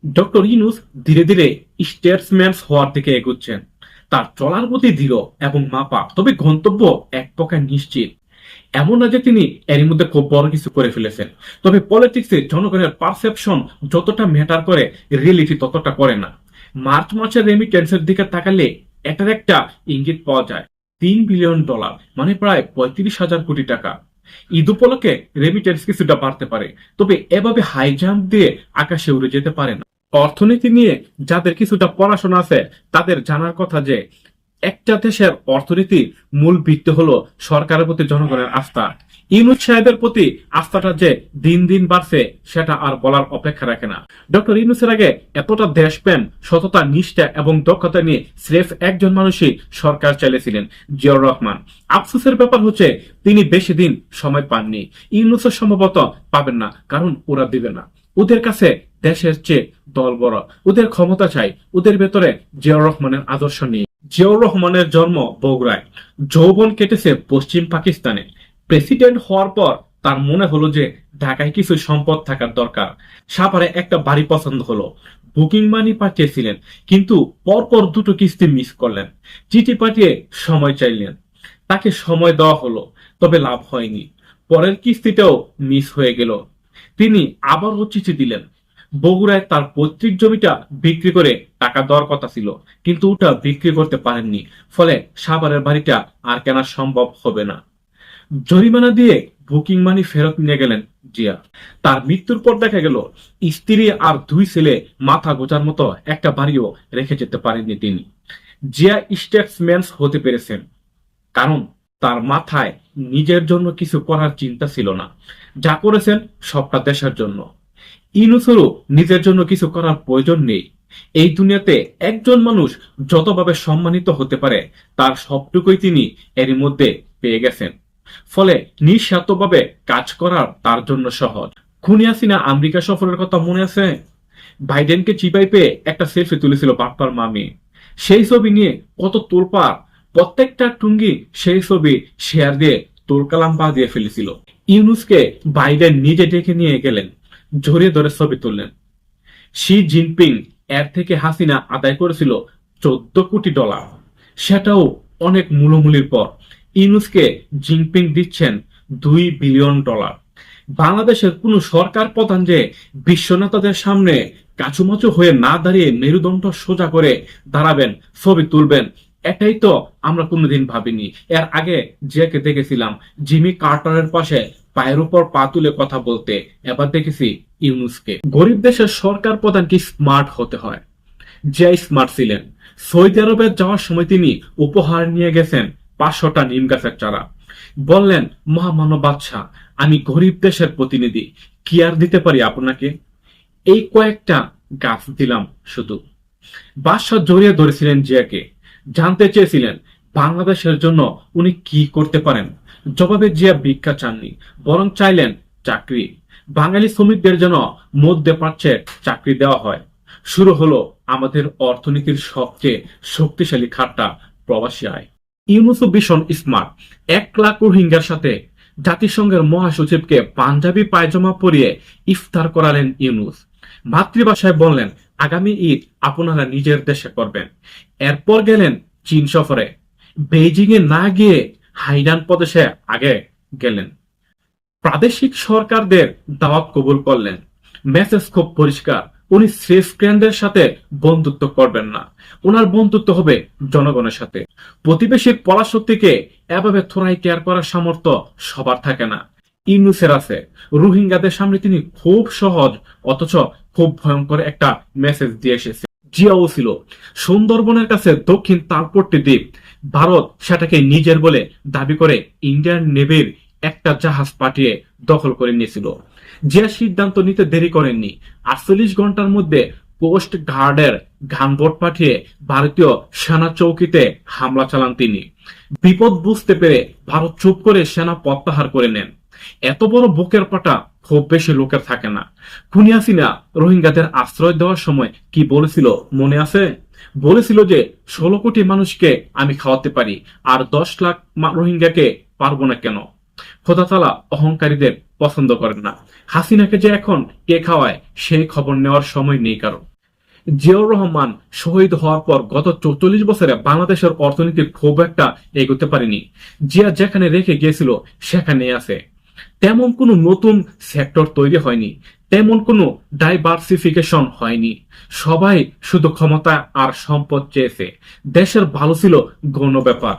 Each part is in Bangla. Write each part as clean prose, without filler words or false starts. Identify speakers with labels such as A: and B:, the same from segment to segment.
A: ডক্টর ইউনূস ধীরে ধীরে স্টেটসম্যান হওয়ার দিকে এগুচ্ছেন। তার চলার গতি ধীর এবং মাপা, তবে গন্তব্য এক প্রকার নিশ্চিত। এমন না যে তিনি এরই মধ্যে খুব বড় কিছু করে ফেলেছেন, তবে পলিটিক্সে জনগণের পারসেপশন যতটা ম্যাটার করে, রিয়েলিটি ততটা করে না। মার্চ মাসের রেমিটেন্সের দিকে তাকালে এটার একটা ইঙ্গিত পাওয়া যায়। $3 বিলিয়ন, মানে প্রায় 35,000 কোটি টাকা। ঈদ উপলক্ষে রেমিটেন্স কিছুটা বাড়তে পারে, তবে এভাবে হাই জাম্প দিয়ে আকাশে উড়ে যেতে পারে না। অর্থনীতি নিয়ে যাদের কিছুটা পড়াশোনা আছে তাদের জানার কথা যে একটা দেশের অর্থনীতির মূল ভিত্তি হলো সরকারের প্রতি জনগণের আস্থা। ইউনূস সাহেবের প্রতি আস্থাটা যে দিন দিন বাড়ছে সেটা আর বলার অপেক্ষা রাখে না। ডক্টর ইউনূসের আগে এতটা দেশপ্রেম, সততা, নিষ্ঠা এবং দক্ষতা নিয়ে স্রেফ একজন মানুষই সরকার চালিয়েছিলেন, জিয়াউর রহমান। আফসোসের ব্যাপার হচ্ছে তিনি বেশি দিন সময় পাননি। ইউনূসের সম্ভবত পাবেন না, কারণ ওরা দিবে না। ওদের কাছে দেশের চেয়ে দল বড়, ওদের ক্ষমতা চাই, ওদের ভেতরে জিয়াউর রহমানের আদর্শ নেই। জিয়াউর রহমানের জন্ম বগুড়ায়, যৌবন কেটেছে পশ্চিম পাকিস্তানে। প্রেসিডেন্ট হওয়ার পর তার মনে হলো যে ঢাকায় কিছু সম্পদ থাকার দরকার। সাভারে একটা বাড়ি পছন্দ হলো, বুকিং মানি পাঠিয়েছিলেন, কিন্তু পরপর দুটো কিস্তি মিস করলেন। চিঠি পাঠিয়ে সময় চাইলেন, তাকে সময় দেওয়া হলো, তবে লাভ হয়নি। পরের কিস্তিটাও মিস হয়ে গেল। তিনি আবারও চিঠি দিলেন। বগুড়ায় তার পৈতৃক জমিটা বিক্রি করে টাকা দেওয়ার কথা ছিল, কিন্তু ওটা বিক্রি করতে পারেননি। ফলে সাভারের বাড়িটা আর কেনা সম্ভব হবে না। জরিমানা দিয়ে বুকিং মানি ফেরত নিয়ে গেলেন জিয়া। তার মৃত্যুর পর দেখা গেল স্ত্রী আর দুই ছেলে মাথা গোজার মতো একটা বাড়িও রেখে যেতে পারেননি তিনি। জিয়া স্টেটসম্যান হতে পেরেছেন কারণ তার মাথায় নিজের জন্য কিছু করার চিন্তা ছিল না। যা করেছেন সবটা দেশের জন্য। ইউনূসেরও নিজের জন্য কিছু করার প্রয়োজন নেই। এই দুনিয়াতে একজন মানুষ যতভাবে সম্মানিত হতে পারে তার সবটুকুই তিনি এরই মধ্যে পেয়ে গেছেন। ফলে নিঃস্বার্থভাবে কাজ করার তার জন্য সহজ। খুনি হাসিনা আমেরিকা সফরের কথা মনে আছে? বাইডেনকে চিপাই পেয়ে একটা সেলফি তুলেছিল বাপ্পার মামি। সেই ছবি নিয়ে কত তোলপাড়, প্রত্যেকটা টুঙ্গি সেই ছবি শেয়ার দিয়ে তোলকালাম পা দিয়ে ফেলেছিল। ইউনূসকে বাইডেন নিজে ডেকে নিয়ে গেলেন, জড়িয়ে ধরে ছবি তুললেন। শি জিনপিং এর থেকে হাসিনা আদায় করেছিল $14 কোটি, সেটাও অনেক মূলমূলির পর। ইউনূসকে জিনপিং দিচ্ছেন $2 বিলিয়ন। বাংলাদেশের কোন সরকার প্রধান যে বিশ্ব নেতাদের সামনে কাচুমাচু হয়ে না দাঁড়িয়ে মেরুদণ্ড সোজা করে দাঁড়াবেন, ছবি তুলবেন, এটাই তো আমরা কোনোদিন ভাবিনি। এর আগে জিয়াকে দেখেছিলাম জিমি কার্টারের পাশে পায়ের উপর পা তুলে কথা বলতে, এবার দেখেছি ইউনূসকে। গরিব দেশের সরকার প্রধান কি স্মার্ট হতে হয়? জিয়া স্মার্ট ছিলেন। সৌদি আরবে যাওয়ার সময় তিনি উপহার নিয়ে গেছেন 500টা নিম গাছের চারা। বললেন, মহামান্য বাদশাহ, আমি গরিব দেশের প্রতিনিধি, কি আর দিতে পারি আপনাকে? এই কয়েকটা গাছ দিলাম শুধু। বাদশাহ জড়িয়ে ধরেছিলেন জিয়াকে, জানতে চেয়েছিলেন বাংলাদেশের জন্য উনি কি করতে পারেন। জবাবে জিয়া ভিক্ষা চাননি, বরং চাইলেন চাকরি। বাঙালি শ্রমিকদের জন্য মধ্যে প্রাচ্যে চাকরি দেওয়া হয়। শুরু হলো আমাদের অর্থনীতির সবচেয়ে শক্তিশালী খাতটা, প্রবাসী আয়। ইউনূসও ভীষণ স্মার্ট। 1 লাখ রোহিঙ্গার সাথে জাতিসংঘের মহাসচিবকে পাঞ্জাবি পায়জামা পরিয়ে ইফতার করালেন ইউনূস। মাতৃভাষায় বললেন, আগামী ঈদ আপনারা নিজের দেশে করবেন। এরপর গেলেন চীন সফরে। বেইজিং এ না গিয়ে হাইনান প্রদেশে আগে গেলেন। প্রাদেশিক সরকারদের দাওয়াত কবুল করলেন। মেসেজ খুব পরিষ্কার, উনি শ্রেষ্ঠদের সাথে বন্ধুত্ব করবেন না, ওনার বন্ধুত্ব হবে জনগণের সাথে। প্রতিবেশীর পরাশক্তিকে এভাবে থোড়াই কেয়ার করার সামর্থ্য সবার থাকে না, ইউনূসের আছে। রোহিঙ্গাদের সামনে তিনি খুব সহজ অথচ খুব ভয়ঙ্কর একটা মেসেজ দিয়ে এসেছে। জিয়াও ছিল। সুন্দরবনের কাছে দক্ষিণ তালপট্টি দ্বীপ, ভারত সেটাকে নিজের বলে দাবি করে ইন্ডিয়ান নেভির একটা জাহাজ পাঠিয়ে দখল করে নিয়েছিল। জিয়া সিদ্ধান্ত নিতে দেরি করেননি। 48 ঘন্টার মধ্যে কোস্ট গার্ডের গানবোট পাঠিয়ে ভারতীয় সেনা চৌকিতে হামলা চালান তিনি। বিপদ বুঝতে পেরে ভারত চুপ করে সেনা প্রত্যাহার করে নেন। এত বড় বুকের পাটা খুব বেশি লোকের থাকে না। খুনি হাসিনা রোহিঙ্গাদের আশ্রয় দেওয়ার সময় কি বলেছিল মনে আছে? বলেছিল যে 16 কোটি মানুষকে আমি খাওয়াতে পারি, আর 10 লাখ রোহিঙ্গাকে পারবো না কেন? খোদা তাআলা অহংকারীদের পছন্দ করেন না। হাসিনাকে যে এখন কে খাওয়ায় সেই খবর নেওয়ার সময় নেই কারো। জিয়াউর রহমান শহীদ হওয়ার পর গত ৪৪ বছরে বাংলাদেশের অর্থনীতি খুব একটা এগোতে পারেনি। জিয়া যেখানে রেখে গিয়েছিল সেখানে আছে। তেমন কোনো নতুন সেক্টর তৈরি হয়নি, তেমন কোনো ডাইভার্সিফিকেশন হয়নি। সবাই শুধু ক্ষমতা আর সম্পদ চেয়েছে। দেশের ভালো ছিল গৌণ ব্যাপার।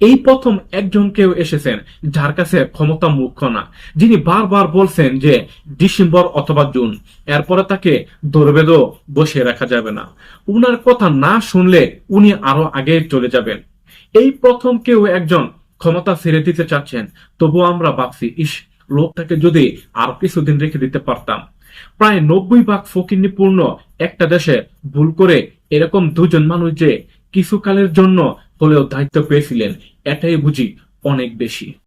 A: এই প্রথম একজন কেউ এসেছেন যার কাছে ক্ষমতা মুখ্য না, যিনি বারবার বলছেন যে ডিসেম্বর অথবা জুন, এরপরে তাকে দরবেদও বসিয়ে রাখা যাবে না। উনার কথা না শুনলে উনি আরো আগে চলে যাবেন। এই প্রথম কেউ একজন ক্ষমতা ছেড়ে দিতে চাচ্ছেন। তবুও আমরা ভাবছি, ইস, লোকটাকে যদি আরো কিছুদিন রেখে দিতে পারতাম। প্রায় 90 ভাগ ফকিন্নিপূর্ণ একটা দেশে ভুল করে এরকম দুজন মানুষ যে কিছুকালের জন্য হলেও দায়িত্ব পেয়েছিলেন, এটাই বুঝি অনেক বেশি।